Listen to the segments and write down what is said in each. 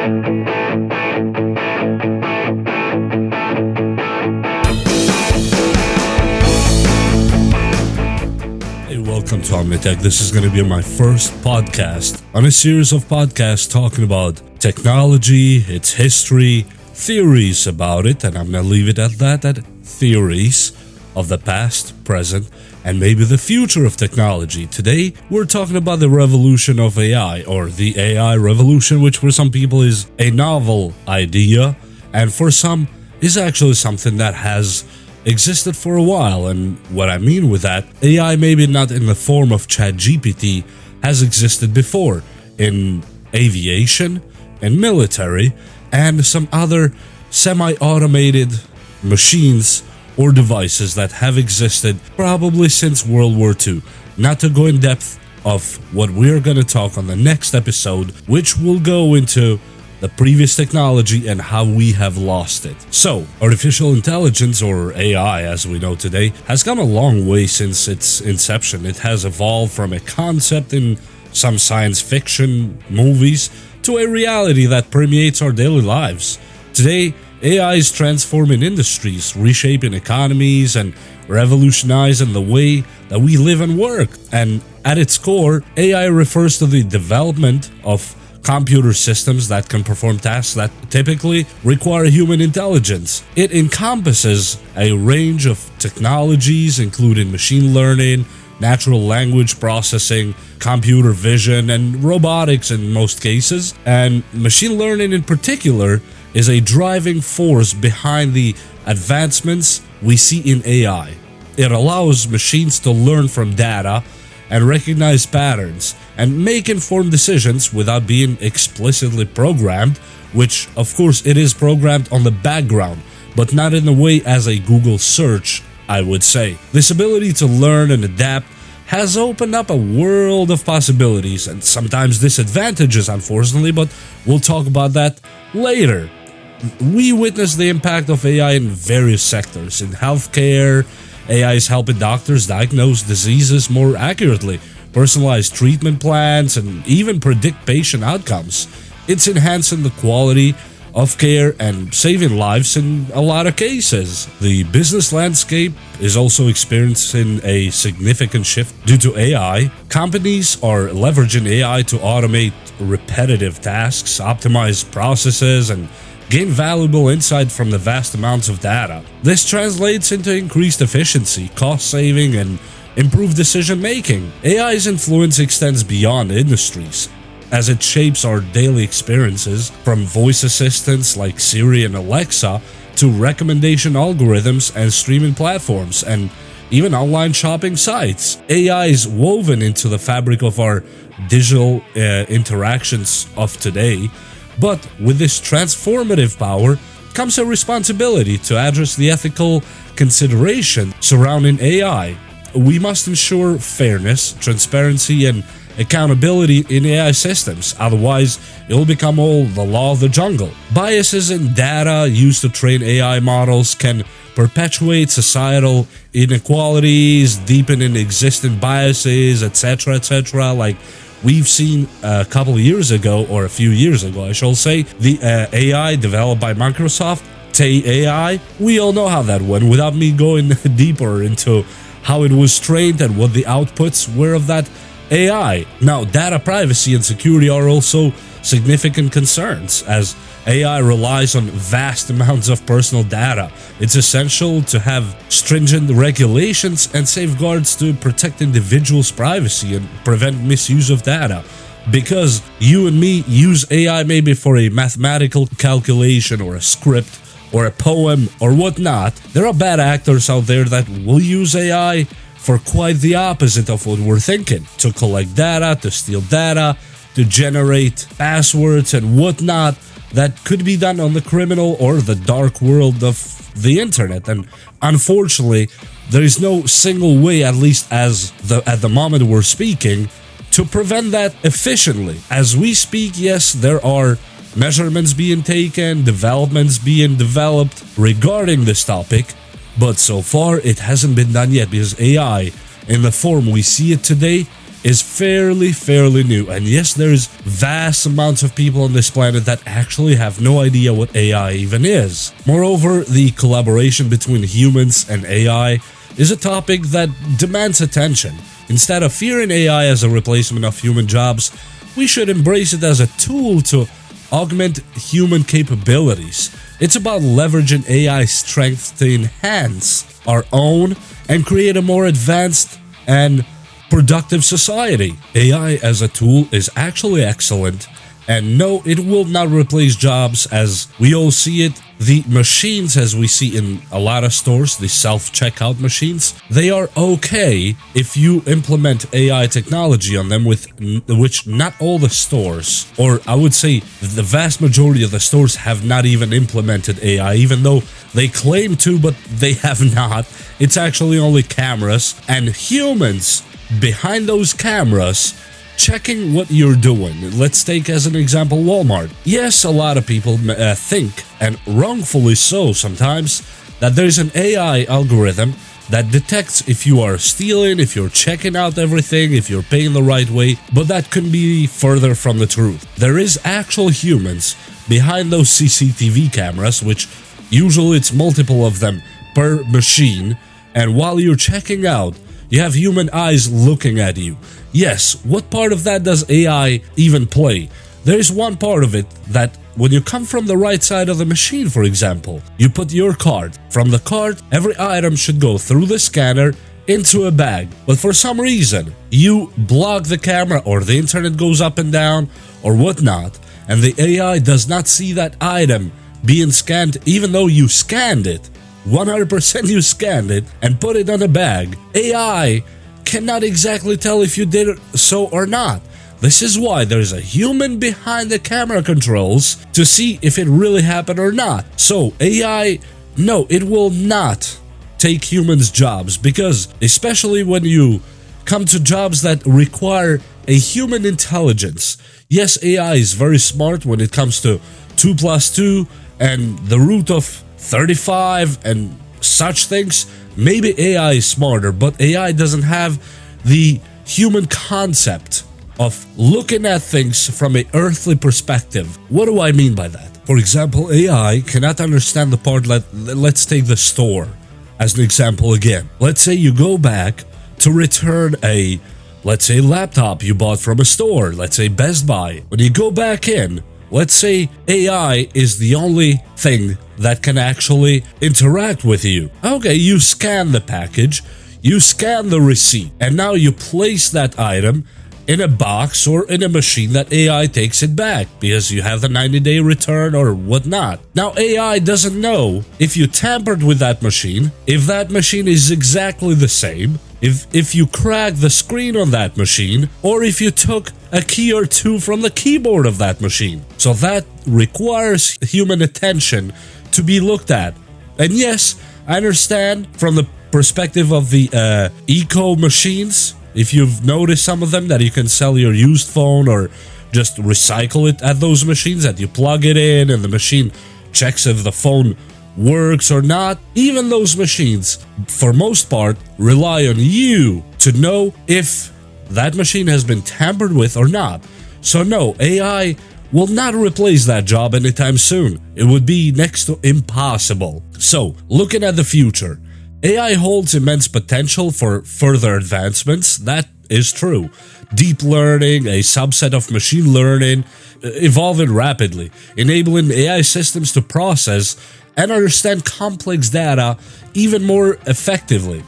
Hey, welcome to Omnitech. This is going to be my first podcast on a series of podcasts talking about technology, its history, theories about it, and I'm going to leave it at that, theories of the past, present, and maybe the future of technology. Today, we're talking about the revolution of AI, or the AI revolution, which for some people is a novel idea, and for some is actually something that has existed for a while. And what I mean with that, AI, maybe not in the form of ChatGPT, has existed before in aviation and military and some other semi-automated machines or devices that have existed probably since World War II. Not to go in depth of what we're going to talk on the next episode, which will go into the previous technology and how we have lost it. So, artificial intelligence, or AI as we know today, has come a long way since its inception. It has evolved from a concept in some science fiction movies to a reality that permeates our daily lives. Today, AI is transforming industries, reshaping economies, and revolutionizing the way that we live and work. And at its core, AI refers to the development of computer systems that can perform tasks that typically require human intelligence. It encompasses a range of technologies, including machine learning, natural language processing, computer vision, and robotics in most cases. And machine learning in particular is a driving force behind the advancements we see in AI. It allows machines to learn from data and recognize patterns and make informed decisions without being explicitly programmed, which of course it is programmed on the background, but not in the way as a Google search, I would say. This ability to learn and adapt has opened up a world of possibilities and sometimes disadvantages, unfortunately, but we'll talk about that later. We witness the impact of AI in various sectors. In healthcare, AI is helping doctors diagnose diseases more accurately, personalize treatment plans, and even predict patient outcomes. It's enhancing the quality of care and saving lives in a lot of cases. The business landscape is also experiencing a significant shift due to AI. Companies are leveraging AI to automate repetitive tasks, optimize processes, and gain valuable insight from the vast amounts of data. This translates into increased efficiency, cost saving, and improved decision making. AI's influence extends beyond industries, as it shapes our daily experiences, from voice assistants like Siri and Alexa to recommendation algorithms and streaming platforms, and even online shopping sites. AI is woven into the fabric of our digital interactions of today. But with this transformative power comes a responsibility to address the ethical consideration surrounding AI. We must ensure fairness, transparency, and accountability in AI systems, otherwise it will become all the law of the jungle. Biases in data used to train AI models can perpetuate societal inequalities, deepening existing biases, etc., etc. Like we've seen a couple of years ago, or a few years ago, I shall say, the AI developed by Microsoft, Tay AI. We all know how that went, without me going deeper into how it was trained and what the outputs were of that AI. Now, data privacy and security are also significant concerns, as AI relies on vast amounts of personal data. It's essential to have stringent regulations and safeguards to protect individuals' privacy and prevent misuse of data. Because you and me use AI maybe for a mathematical calculation or a script or a poem or whatnot, there are bad actors out there that will use AI for quite the opposite of what we're thinking. To collect data, to steal data, to generate passwords and whatnot that could be done on the criminal or the dark world of the internet. And unfortunately, there is no single way, at least at the moment we're speaking, to prevent that efficiently. As we speak, yes, there are measurements being taken, developments being developed regarding this topic, but so far it hasn't been done yet, because AI, in the form we see it today, is fairly new. And yes, there's vast amounts of people on this planet that actually have no idea what AI even is. Moreover, the collaboration between humans and AI is a topic that demands attention. Instead of fearing AI as a replacement of human jobs, we should embrace it as a tool to augment human capabilities. It's about leveraging AI's strength to enhance our own and create a more advanced and productive society. AI as a tool is actually excellent, and no, it will not replace jobs as we all see it. The machines, as we see in a lot of stores, the self-checkout machines, they are okay if you implement AI technology on them, with which not all the stores, or I would say the vast majority of the stores, have not even implemented AI, even though they claim to, but they have not. It's actually only cameras and humans behind those cameras checking what you're doing. Let's take as an example Walmart. Yes, a lot of people think, and wrongfully so sometimes, that there's an AI algorithm that detects if you are stealing, if you're checking out everything, if you're paying the right way, but that couldn't be further from the truth. There is actual humans behind those CCTV cameras, which usually it's multiple of them per machine, and while you're checking out, you have human eyes looking at you. Yes, what part of that does AI even play? There is one part of it that when you come from the right side of the machine, for example, you put your card. From the card, every item should go through the scanner into a bag. But for some reason, you block the camera, or the internet goes up and down, or whatnot, and the AI does not see that item being scanned, even though you scanned it. 100% you scanned it and put it on a bag. AI cannot exactly tell if you did so or not. This is why there's a human behind the camera controls to see if it really happened or not. So AI, no, it will not take humans' jobs, because especially when you come to jobs that require a human intelligence. Yes, AI is very smart when it comes to 2 + 2 and the root of 35 and such things. Maybe AI is smarter, but AI doesn't have the human concept of looking at things from an earthly perspective. What do I mean by that? For example, AI cannot understand the part let's take the store as an example again. Let's say you go back to return a, let's say, laptop you bought from a store, let's say Best Buy. When you go back in, let's say AI is the only thing that can actually interact with you. Okay, you scan the package, you scan the receipt, and now you place that item in a box or in a machine that AI takes it back because you have the 90-day return or whatnot. Now AI doesn't know if you tampered with that machine, if that machine is exactly the same, if you cracked the screen on that machine, or if you took a key or two from the keyboard of that machine. So that requires human attention to be looked at. And yes, I understand from the perspective of the eco machines, if you've noticed some of them, that you can sell your used phone or just recycle it at those machines, that you plug it in and the machine checks if the phone works or not. Even those machines, for most part, rely on you to know if that machine has been tampered with or not. So no, AI will not replace that job anytime soon. It would be next to impossible. So, looking at the future, AI holds immense potential for further advancements. That is true. Deep learning, a subset of machine learning, evolving rapidly, enabling AI systems to process and understand complex data even more effectively.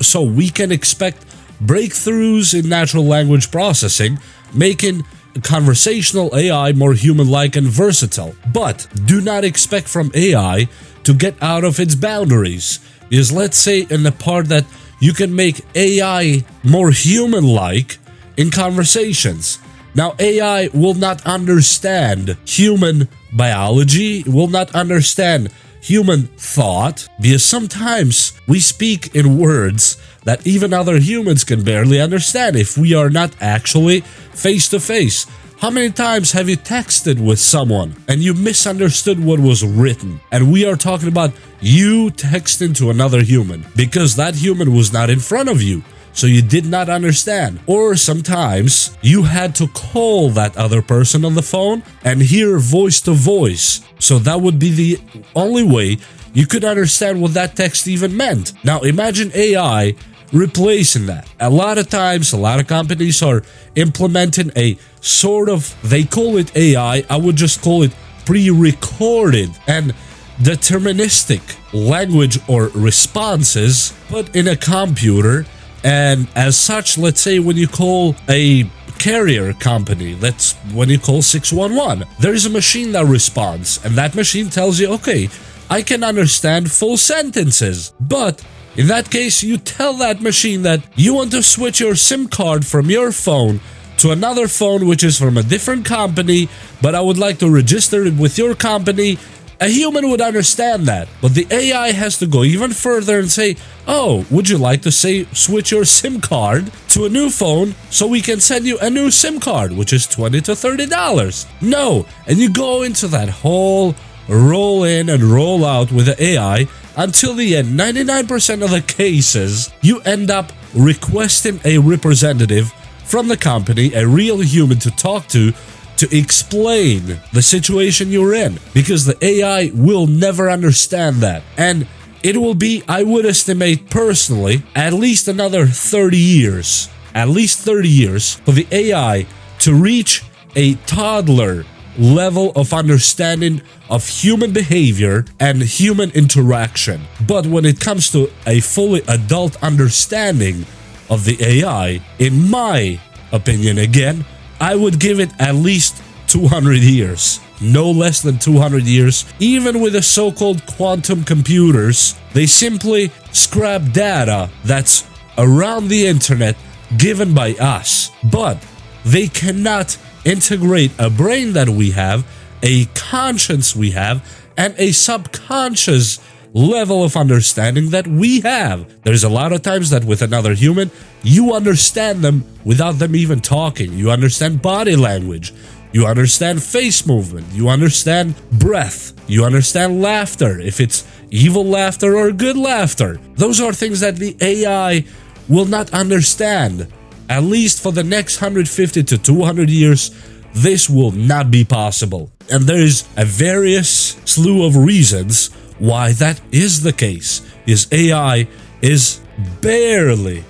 So we can expect breakthroughs in natural language processing, making conversational AI more human-like and versatile. But do not expect from AI to get out of its boundaries. Because let's say in the part that you can make AI more human-like in conversations. Now AI will not understand human biology, will not understand human thought, because sometimes we speak in words that even other humans can barely understand if we are not actually face to face. How many times have you texted with someone and you misunderstood what was written? And we are talking about you texting to another human because that human was not in front of you. so you did not understand. Or sometimes you had to call that other person on the phone and hear voice to voice. So that would be the only way you could understand what that text even meant. Now imagine AI replacing that. A lot of times, a lot of companies are implementing a sort of, they call it AI, I would just call it pre-recorded and deterministic language or responses put in a computer. And as such, let's say when you call a carrier company, that's when you call 611, there is a machine that responds, and that machine tells you, okay, I can understand full sentences. But in that case, you tell that machine that you want to switch your SIM card from your phone to another phone which is from a different company, but I would like to register it with your company. A human would understand that, but the AI has to go even further and say, oh, would you like to switch your SIM card to a new phone so we can send you a new SIM card, which is $20 to $30? No, and you go into that whole roll in and roll out with the AI until the end. 99% of the cases, you end up requesting a representative from the company, a real human to talk to explain the situation you're in, because the AI will never understand that. And it will be, I would estimate personally, at least another 30 years, for the AI to reach a toddler level of understanding of human behavior and human interaction. But when it comes to a fully adult understanding of the AI, in my opinion, again, I would give it at least 200 years. No less than 200 years. Even with the so-called quantum computers, they simply scrap data that's around the internet given by us. But they cannot integrate a brain that we have, a conscience we have, and a subconscious level of understanding that we have. There's a lot of times that with another human, you understand them without them even talking. You understand body language. You understand face movement. You understand breath. You understand laughter, if it's evil laughter or good laughter. Those are things that the AI will not understand. At least for the next 150 to 200 years, this will not be possible. And there is a various slew of reasons why that is the case. Is AI is barely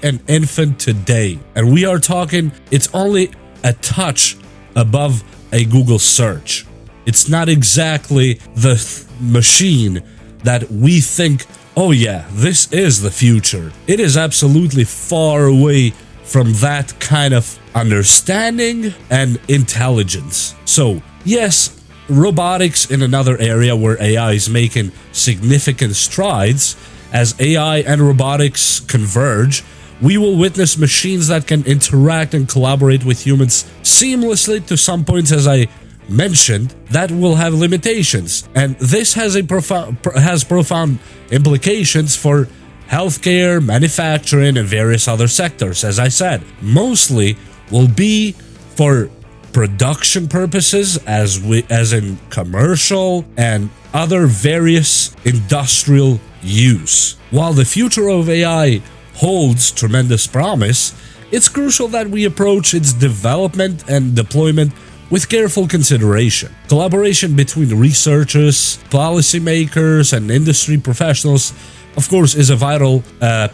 an infant today. And we are talking, it's only a touch above a Google search. It's not exactly the machine that we think, oh yeah, this is the future. It is absolutely far away from that kind of understanding and intelligence. So yes, robotics in another area where AI is making significant strides. As AI and robotics converge, we will witness machines that can interact and collaborate with humans seamlessly. To some points, as I mentioned, that will have limitations, and this has profound implications for healthcare, manufacturing, and various other sectors. As I said, mostly will be for production purposes, as in commercial and other various industrial use. While the future of AI holds tremendous promise, it's crucial that we approach its development and deployment with careful consideration. Collaboration between researchers, policymakers, and industry professionals, of course, is a vital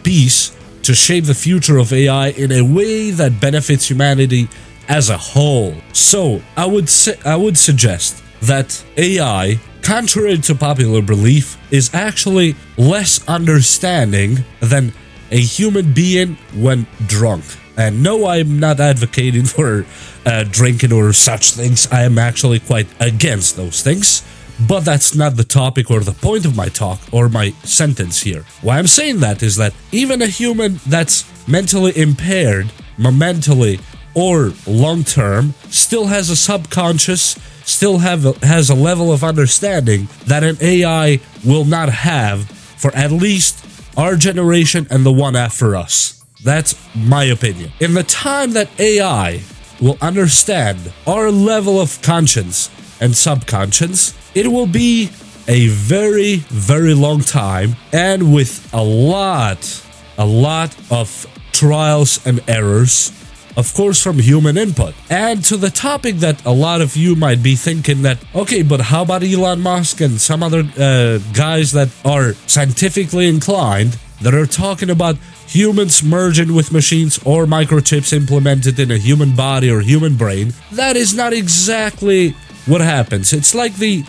piece to shape the future of AI in a way that benefits humanity as a whole. So I would suggest that AI, contrary to popular belief, is actually less understanding than a human being when drunk. And no, I'm not advocating for drinking or such things. I am actually quite against those things. But that's not the topic or the point of my talk or my sentence here. Why I'm saying that is that even a human that's mentally impaired, momentally or long-term, still has a subconscious, still has a level of understanding that an AI will not have for at least our generation and the one after us. That's my opinion. In the time that AI will understand our level of conscience and subconscious, it will be a very long time, and with a lot a lot of trials and errors, of course, from human input. And to the topic that a lot of you might be thinking that, okay, but how about Elon Musk and some other guys that are scientifically inclined that are talking about humans merging with machines or microchips implemented in a human body or human brain? That is not exactly what happens. It's like the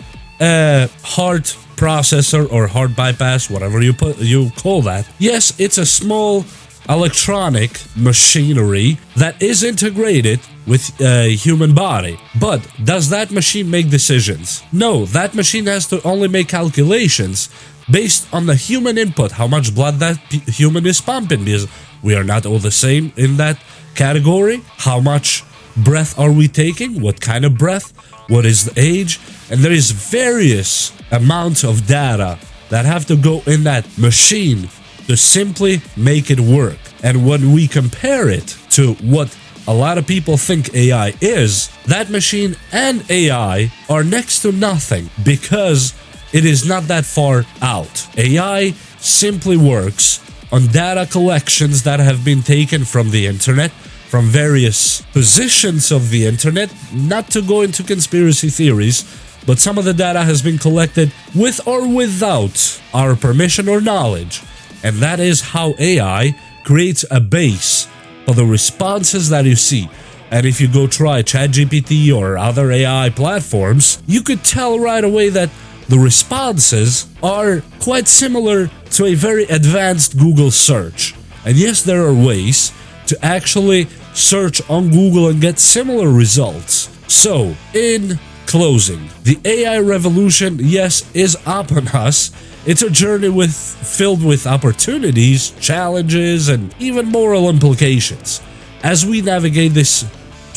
heart processor or heart bypass, whatever you call that. Yes, it's a small electronic machinery that is integrated with a human body. But does that machine make decisions? No, that machine has to only make calculations based on the human input, how much blood that human is pumping, because we are not all the same in that category. How much breath are we taking? What kind of breath? What is the age? And there is various amounts of data that have to go in that machine to simply make it work. And when we compare it to what a lot of people think AI is, that machine and AI are next to nothing because it is not that far out. AI simply works on data collections that have been taken from the internet, from various positions of the internet. Not to go into conspiracy theories, but some of the data has been collected with or without our permission or knowledge. And that is how AI creates a base for the responses that you see. And if you go try ChatGPT or other AI platforms, you could tell right away that the responses are quite similar to a very advanced Google search. And yes, there are ways to actually search on Google and get similar results. So, in closing, the AI revolution, yes, is upon us. It's a journey filled with opportunities, challenges, and even moral implications. As we navigate this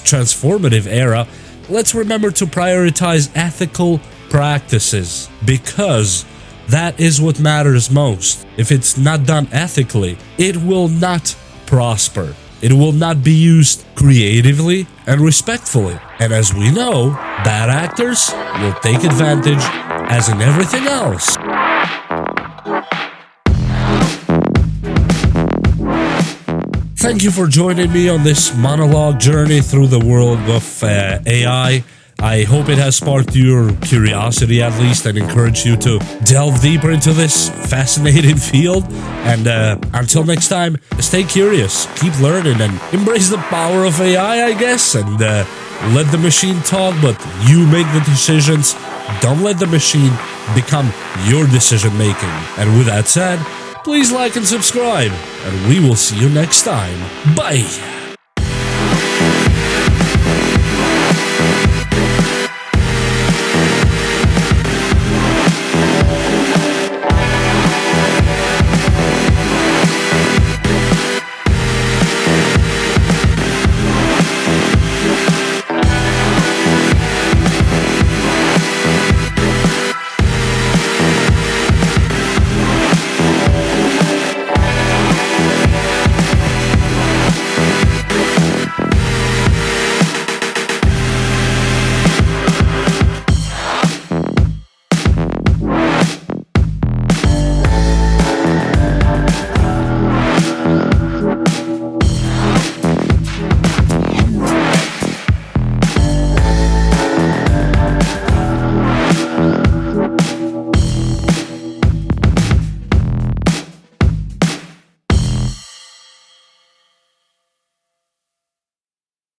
transformative era, let's remember to prioritize ethical practices, because that is what matters most. If it's not done ethically, it will not prosper. It will not be used creatively and respectfully. And as we know, bad actors will take advantage, as in everything else. Thank you for joining me on this monologue journey through the world of AI. I hope it has sparked your curiosity at least and encouraged you to delve deeper into this fascinating field. And until next time, stay curious, keep learning, and embrace the power of AI, I guess, and let the machine talk, but you make the decisions. Don't let the machine become your decision making. And with that said, please like and subscribe, and we will see you next time. Bye!